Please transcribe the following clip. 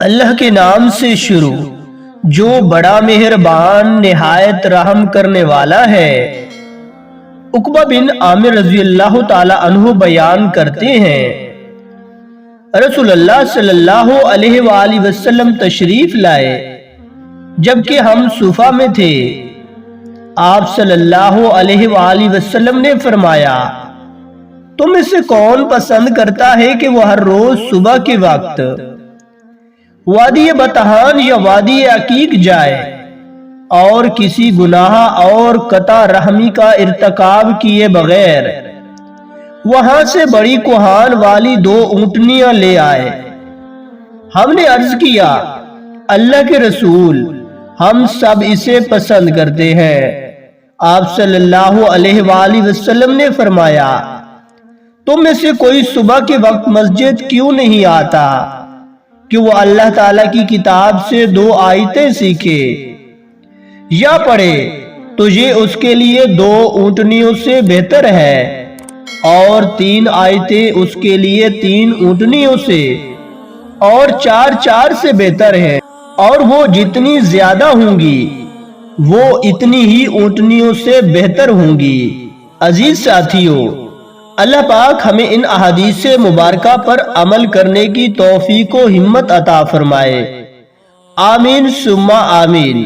اللہ کے نام سے شروع جو بڑا مہربان نہایت رحم کرنے والا ہے۔ عقبہ بن عامر رضی اللہ تعالی عنہ بیان کرتے ہیں، رسول اللہ صلی اللہ علیہ وآلہ وسلم تشریف لائے جبکہ ہم صفہ میں تھے۔ آپ صلی اللہ علیہ وآلہ وسلم نے فرمایا، تم میں سے کون پسند کرتا ہے کہ وہ ہر روز صبح کے وقت وادی بطحان یا وادی عقیق جائے اور کسی گناہ اور قطع رحمی کا ارتکاب کیے بغیر وہاں سے بڑی کوہان والی 2 اونٹنیاں لے آئے؟ ہم نے عرض کیا، اللہ کے رسول، ہم سب اسے پسند کرتے ہیں۔ آپ صلی اللہ علیہ وآلہ وسلم نے فرمایا، تم میں سے کوئی صبح کے وقت مسجد کیوں نہیں آتا کہ وہ اللہ تعالیٰ کی کتاب سے 2 آیتیں سیکھے یا پڑھے تو یہ اس کے لیے 2 اونٹنیوں سے بہتر ہے، اور 3 آیتیں اس کے لیے 3 اونٹنیوں سے، اور 4 سے بہتر ہے، اور وہ جتنی زیادہ ہوں گی وہ اتنی ہی اونٹنیوں سے بہتر ہوں گی۔ عزیز ساتھیو، اللہ پاک ہمیں ان احادیث مبارکہ پر عمل کرنے کی توفیق و ہمت عطا فرمائے۔ آمین ثم آمین۔